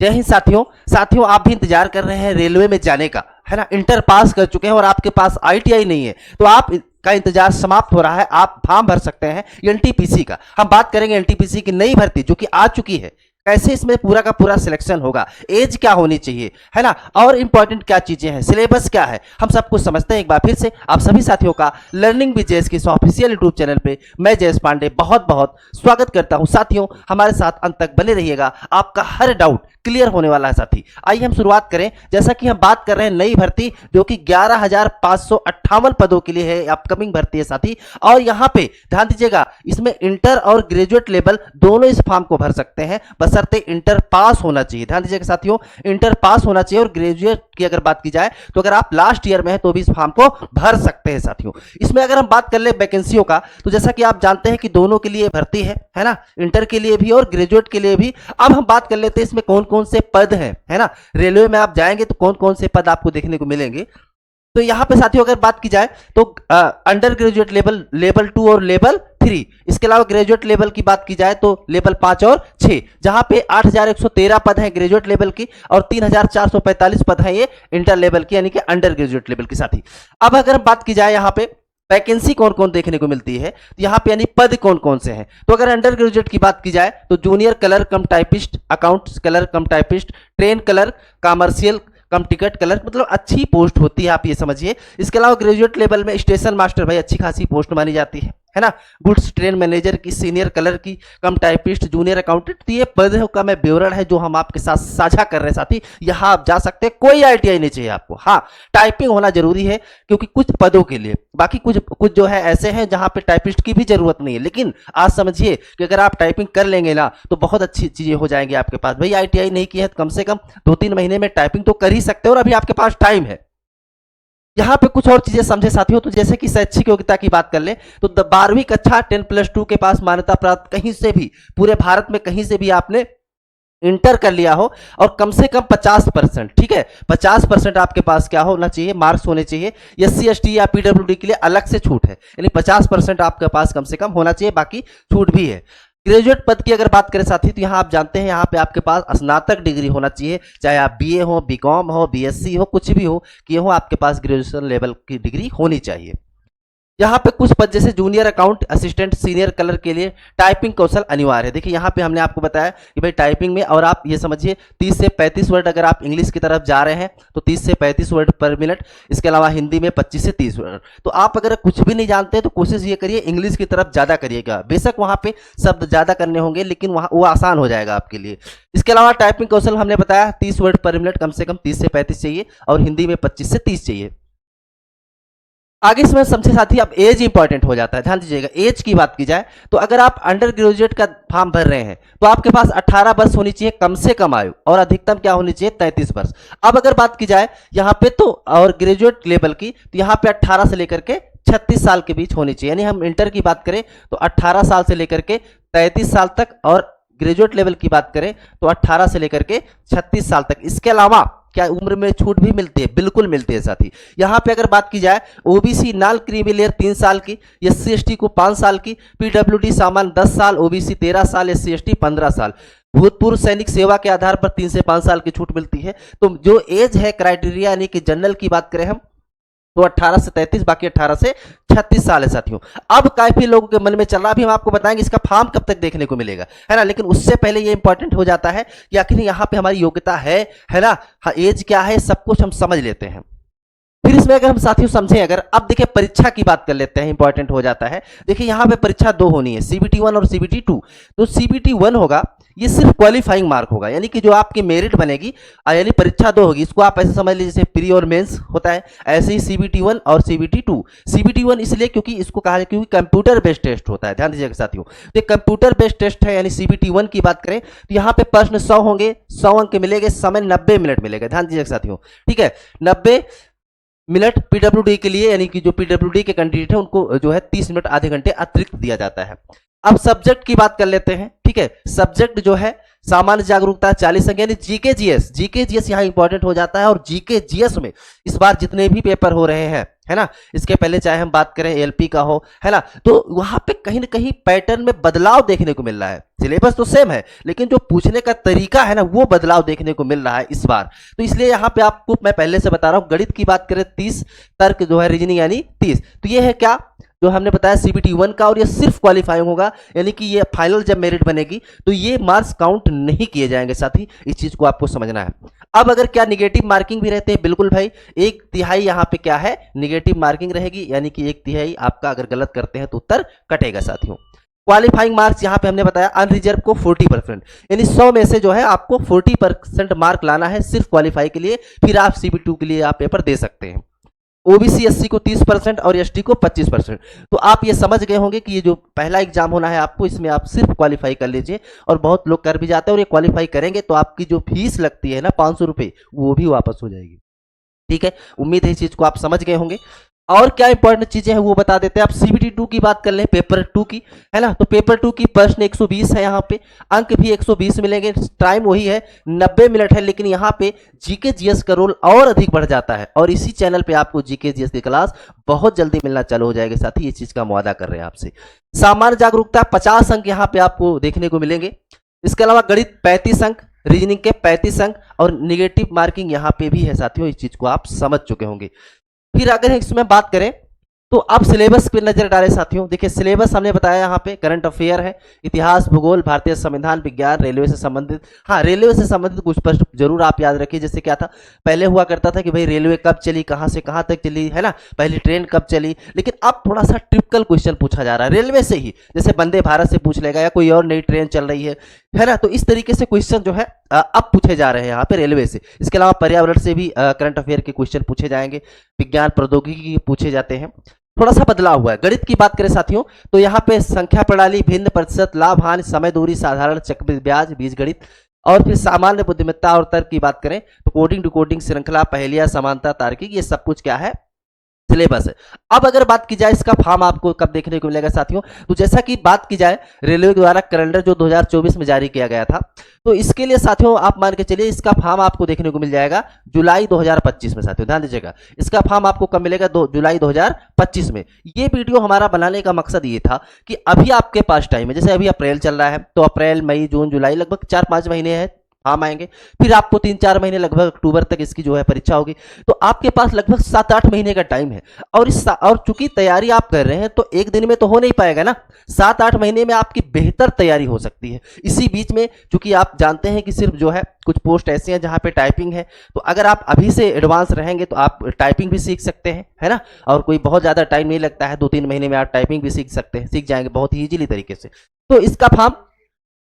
जय हिंद साथियों। साथियों, आप भी इंतजार कर रहे हैं रेलवे में जाने का, है ना। इंटर पास कर चुके हैं और आपके पास आईटीआई नहीं है, तो आप का इंतजार समाप्त हो रहा है। आप फॉर्म भर सकते हैं एनटीपीसी का। हम बात करेंगे एनटीपीसी की नई भर्ती जो कि आ चुकी है, कैसे इसमें पूरा का पूरा सिलेक्शन होगा, एज क्या होनी चाहिए, है ना, और इंपॉर्टेंट क्या चीजें हैं, सिलेबस क्या है, हम सब कुछ समझते हैं। एक बार फिर से आप सभी साथियों का लर्निंग विद जेएस के इस ऑफिशियल यूट्यूब चैनल पे मैं जयेश पांडे बहुत बहुत स्वागत करता हूं। साथियों, हमारे साथ अंत तक बने रहिएगा, आपका हर डाउट क्लियर होने वाला है। साथी, आइए हम शुरुआत करें। जैसा कि हम बात कर रहे हैं नई भर्ती जो कि 11,558 पदों के लिए है, अपकमिंग भर्ती है साथी। और यहां पे ध्यान दीजिएगा, इसमें इंटर और ग्रेजुएट लेवल दोनों इस फॉर्म को भर सकते हैं, बशर्ते इंटर पास होना चाहिए। ध्यान दीजिएगा साथियों, इंटर पास होना चाहिए। और ग्रेजुएट की अगर बात की जाए तो अगर आप लास्ट ईयर में है तो भी इस फॉर्म को भर सकते हैं साथियों। इसमें अगर हम बात कर ले वैकेंसियों का, तो जैसा कि आप जानते हैं कि दोनों के लिए भर्ती है ना, इंटर के लिए भी और ग्रेजुएट के लिए भी। अब हम बात कर लेते हैं इसमें कौन कौन से पद हैं, है ना। रेलवे में आप जाएंगे तो कौन कौन से पद आपको देखने को मिलेंगे। तो यहां पे साथियों अगर बात की जाए तो अंडर ग्रेजुएट लेवल, लेवल 2 और लेवल 3, इसके अलावा ग्रेजुएट लेवल की बात की जाए तो लेवल 5 और 6, जहां पे 8,113 पद हैं ग्रेजुएट लेवल की और 3,445 पद हैं ये इंटर लेवल की, यानी कि अंडर ग्रेजुएट लेवल की साथी। अब अगर बात की जाए यहाँ पे वैकेंसी कौन कौन देखने को मिलती है, तो यहाँ पे यानी पद कौन कौन से हैं, तो अगर अंडर ग्रेजुएट की बात की जाए तो जूनियर कलर कम टाइपिस्ट, अकाउंट्स कलर कम टाइपिस्ट, ट्रेन कलर, कमर्शियल कम टिकट कलर, मतलब अच्छी पोस्ट होती है, आप ये समझिए। इसके अलावा ग्रेजुएट लेवल में स्टेशन मास्टर, भाई अच्छी खासी पोस्ट मानी जाती है ना। गुड्स ट्रेन मैनेजर की, सीनियर कलर की, कम टाइपिस्ट, जूनियर अकाउंटेंट, तो ये पदों का मैं विवरण है जो हम आपके साथ साझा कर रहे हैं साथी। यहाँ आप जा सकते हैं, कोई आईटीआई नहीं चाहिए आपको। हाँ, टाइपिंग होना जरूरी है क्योंकि कुछ पदों के लिए, बाकी कुछ जो है ऐसे हैं जहां पे टाइपिस्ट की भी जरूरत नहीं है। लेकिन आज समझिए कि अगर आप टाइपिंग कर लेंगे ना तो बहुत अच्छी चीजें हो जाएंगी आपके पास। भाई आईटीआई नहीं की है तो कम से कम 2-3 महीने में टाइपिंग तो कर ही सकते हो और अभी आपके पास टाइम है। यहां पे कुछ और चीजें समझे साथियों, तो जैसे कि शैक्षिक योग्यता की बात कर ले तो 12वीं कक्षा 10+2 के पास मान्यता प्राप्त कहीं से भी, पूरे भारत में कहीं से भी आपने इंटर कर लिया हो और कम से कम 50%, ठीक है, 50% आपके पास क्या होना चाहिए, मार्क्स होने चाहिए। एससी एसटी या पीडब्ल्यूडी के लिए अलग से छूट है, यानी 50% आपके पास कम से कम होना चाहिए, बाकी छूट भी है। ग्रेजुएट पद की अगर बात करें साथी तो यहाँ आप जानते हैं यहाँ पे आपके पास स्नातक डिग्री होना चाहिए, चाहे आप बीए हो, बीकॉम हो, बीएससी हो, कुछ भी हो कि हो, आपके पास ग्रेजुएशन लेवल की डिग्री होनी चाहिए। यहाँ पे कुछ पद जैसे junior account assistant, senior colour के लिए टाइपिंग कौशल अनिवार्य है। देखिए यहाँ पे हमने आपको बताया कि भाई टाइपिंग में, और आप ये समझिए 30 से 35 वर्ड, अगर आप इंग्लिश की तरफ जा रहे हैं तो 30 से 35 वर्ड पर मिनट, इसके अलावा हिंदी में 25 से 30 वर्ड। तो आप अगर कुछ भी नहीं जानते तो कोशिश ये करिए इंग्लिश की तरफ ज़्यादा करिएगा। बेशक वहाँ पे शब्द ज़्यादा करने होंगे लेकिन वहाँ वो आसान हो जाएगा आपके लिए। इसके अलावा टाइपिंग कौशल हमने बताया 30 वर्ड पर मिनट, कम से कम 30 से 35 चाहिए और हिंदी में 25 से 30 चाहिए। आगे इसमें समझे साथी, अब एज इंपॉर्टेंट हो जाता है। ध्यान दीजिएगा, एज की बात की जाए तो अगर आप अंडर ग्रेजुएट का फॉर्म भर रहे हैं तो आपके पास 18 वर्ष होनी चाहिए कम से कम आयु, और अधिकतम क्या होनी चाहिए, 33 वर्ष। अब अगर बात की जाए यहाँ पे तो, और ग्रेजुएट लेवल की, तो यहाँ पे 18 से लेकर के 36 साल के बीच होनी चाहिए। यानी हम इंटर की बात करें तो 18 साल से लेकर के 33 साल तक, और ग्रेजुएट लेवल की बात करें तो 18 से लेकर के 36 साल तक। इसके अलावा क्या उम्र में छूट भी मिलती है, बिल्कुल मिलती है साथी। यहाँ पे अगर बात की जाए ओबीसी नॉन क्रीमी लेयर 3 साल की, एससी एसटी को 5 साल की, पीडब्ल्यूडी सामान्य 10 साल, ओबीसी 13 साल, एससी एसटी 15 साल। भूतपूर्व सैनिक सेवा के आधार पर 3 से 5 साल की छूट मिलती है। तो जो एज है क्राइटेरिया, यानी कि जनरल की बात करें हम तो 18 से 33, बाकी 18 से 36 साल है साथियों। अब काफी लोगों के मन में चल रहा, अभी हम आपको बताएंगे इसका फॉर्म कब तक देखने को मिलेगा, है ना। लेकिन उससे पहले ये इंपॉर्टेंट हो जाता है कि आखिर यहाँ पे हमारी योग्यता है ना, हाँ, एज क्या है, सब कुछ हम समझ लेते हैं। फिर इसमें अगर हम साथियों समझें, अगर अब देखिए परीक्षा की बात कर लेते हैं, इंपॉर्टेंट हो जाता है। देखिए यहाँ पे परीक्षा 2 होनी है, सीबीटी 1 और सीबीटी 2। तो सीबीटी 1 होगा, ये सिर्फ क्वालिफाइंग मार्क होगा, यानी कि जो आपकी मेरिट बनेगी, यानी परीक्षा 2 होगी। इसको आप ऐसे समझ लीजिए जैसे प्री और मेंस होता है, ऐसे ही सीबीटी 1 और सीबीटी 2। सीबीटी 1 इसलिए क्योंकि इसको कहा जाए क्योंकि कंप्यूटर बेस्ड टेस्ट होता है। ध्यान दीजिएगा साथियों, तो कंप्यूटर बेस्ड टेस्ट है, यानी सीबीटी 1 की बात करें तो यहाँ पे प्रश्न 100 होंगे, 100 अंक मिलेंगे, समय 90 मिनट मिलेगा। ध्यान दीजिएगा साथियों, ठीक है, 90 मिनट पीडब्ल्यूडी के लिए, यानी कि जो पीडब्ल्यूडी के कैंडिडेट है उनको जो है 30 मिनट, आधे घंटे अतिरिक्त दिया जाता है। अब सब्जेक्ट की बात कर लेते हैं, ठीक है। सब्जेक्ट जो है सामान्य जागरूकता 40 अंक, यानी जीके जीएस। जीके जीएस यहाँ इंपॉर्टेंट हो जाता है, और जीके जीएस में इस बार जितने भी पेपर हो रहे हैं है ना, इसके पहले चाहे हम बात करें एएलपी का हो, है ना, तो वहां पे कहीं ना कहीं पैटर्न में बदलाव देखने को मिल रहा है। सिलेबस तो सेम है लेकिन जो पूछने का तरीका है ना वो बदलाव देखने को मिल रहा है इस बार। तो इसलिए यहाँ पे आपको मैं पहले से बता रहा हूँ, गणित की बात करें 30, तर्क जो है रीजनिंग यानी 30, तो ये है क्या जो हमने बताया CBT 1 का, और ये सिर्फ क्वालिफाइंग होगा, यानी कि ये फाइनल जब मेरिट बनेगी तो ये मार्क्स काउंट नहीं किए जाएंगे। साथी इस चीज को आपको समझना है। अब अगर क्या निगेटिव मार्किंग भी रहते हैं, बिल्कुल भाई, 1/3 यहाँ पे क्या है निगेटिव मार्किंग रहेगी, यानी कि 1/3 आपका अगर गलत करते हैं तो उत्तर कटेगा साथियों। क्वालिफाइंग मार्क्स यहाँ पे हमने बताया अनरिजर्व को 40%, यानी 100 में से जो है आपको 40% मार्क लाना है सिर्फ क्वालिफाई के लिए, फिर आप CBT2 के लिए आप पेपर दे सकते हैं। OBC SC को 30% और ST को 25%। तो आप ये समझ गए होंगे कि ये जो पहला एग्जाम होना है आपको, इसमें आप सिर्फ क्वालिफाई कर लीजिए, और बहुत लोग कर भी जाते हैं, और ये क्वालिफाई करेंगे तो आपकी जो फीस लगती है ना 500 रुपये, वो भी वापस हो जाएगी। ठीक है, उम्मीद है इस चीज को आप समझ गए होंगे। और क्या इंपॉर्टेंट चीजें हैं वो बता देते हैं। आप CBT2 की बात कर लें, पेपर 2 की, है ना, तो पेपर 2 की प्रश्न 120 है, यहाँ पे अंक भी 120 मिलेंगे, टाइम वही है 90 मिनट है, लेकिन यहाँ पे जीके जीएस का रोल और अधिक बढ़ जाता है, और इसी चैनल पे आपको जीके जीएस की क्लास बहुत जल्दी मिलना चालू हो जाएगी। साथ ही इस चीज का मुआदा कर रहे हैं आपसे। सामान्य जागरूकता 50 अंक यहाँ पे आपको देखने को मिलेंगे। इसके अलावा गणित 35 अंक, रीजनिंग के 35 अंक, और निगेटिव मार्किंग यहाँ पे भी है साथियों, इस चीज को आप समझ चुके होंगे। फिर अगर इसमें बात करें तो अब सिलेबस पे नजर डालें साथियों। देखिए सिलेबस हमने बताया यहाँ पे करंट अफेयर है, इतिहास, भूगोल, भारतीय संविधान, विज्ञान, रेलवे से संबंधित। हाँ, रेलवे से संबंधित कुछ प्रश्न जरूर आप याद रखिए। जैसे क्या था, पहले हुआ करता था कि भाई रेलवे कब चली, कहाँ से कहाँ तक चली, है ना, पहली ट्रेन कब चली, लेकिन अब थोड़ा सा टिपिकल क्वेश्चन पूछा जा रहा है रेलवे से ही, जैसे वंदे भारत से पूछ लेगा या कोई और नई ट्रेन चल रही है ना, तो इस तरीके से क्वेश्चन जो है अब पूछे जा रहे हैं यहाँ पे रेलवे से। इसके अलावा पर्यावरण से भी करंट अफेयर के क्वेश्चन पूछे जाएंगे, विज्ञान प्रौद्योगिकी पूछे जाते हैं। थोड़ा सा बदलाव हुआ है। गणित की बात करें साथियों तो यहाँ पे संख्या प्रणाली, भिन्न प्रतिशत, लाभ हानि, समय दूरी, साधारण, चक्रवृद्धि ब्याज, बीजगणित, और फिर सामान्य बुद्धिमत्ता और तर्क की बात करें तो कोडिंग, डिकोडिंग, श्रृंखला, पहेलियां, समानता, तार्किक, ये सब कुछ क्या है सिलेबस है। अब अगर बात की जाए इसका फॉर्म आपको कब देखने को मिलेगा साथियों, तो जैसा कि बात की जाए रेलवे द्वारा कैलेंडर जो 2024 में जारी किया गया था, तो इसके लिए साथियों आप मान के चलिए इसका फॉर्म आपको देखने को मिल जाएगा जुलाई 2025 में। साथियों ध्यान दीजिएगा, इसका फॉर्म आपको कब मिलेगा, जुलाई 2025 में। ये वीडियो हमारा बनाने का मकसद ये था कि अभी आपके पास टाइम है, जैसे अभी अप्रैल चल रहा है तो अप्रैल, मई, जून, जुलाई, लगभग 4-5 महीने हैं फॉर्म आएंगे, फिर आपको 3-4 महीने लगभग अक्टूबर तक इसकी जो है परीक्षा होगी, तो आपके पास लगभग 7-8 महीने का टाइम है। और चूंकि तैयारी आप कर रहे हैं तो एक दिन में तो हो नहीं पाएगा ना, 7-8 महीने में आपकी बेहतर तैयारी हो सकती है। इसी बीच में चूंकि आप जानते हैं कि सिर्फ जो है कुछ पोस्ट ऐसी हैं जहां पे टाइपिंग है, तो अगर आप अभी से एडवांस रहेंगे तो आप टाइपिंग भी सीख सकते हैं, है ना, और कोई बहुत ज्यादा टाइम नहीं लगता है, 2-3 महीने में आप टाइपिंग भी सीख सकते हैं, सीख जाएंगे बहुत ही इजीली तरीके से। तो इसका फॉर्म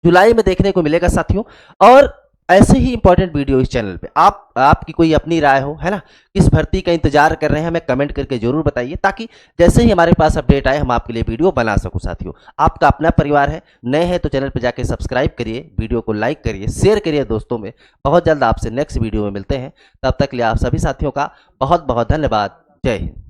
जुलाई में देखने को मिलेगा साथियों। और ऐसे ही इंपॉर्टेंट वीडियो इस चैनल पे आपकी कोई अपनी राय हो, है ना, किस भर्ती का इंतजार कर रहे हैं हमें कमेंट करके जरूर बताइए, ताकि जैसे ही हमारे पास अपडेट आए हम आपके लिए वीडियो बना सकूं। साथियों आपका अपना परिवार है, नए हैं तो चैनल पे जाके सब्सक्राइब करिए, वीडियो को लाइक करिए, शेयर करिए दोस्तों में। बहुत जल्द आपसे नेक्स्ट वीडियो में मिलते हैं, तब तक के लिए आप सभी साथियों का बहुत बहुत धन्यवाद। जय हिंद।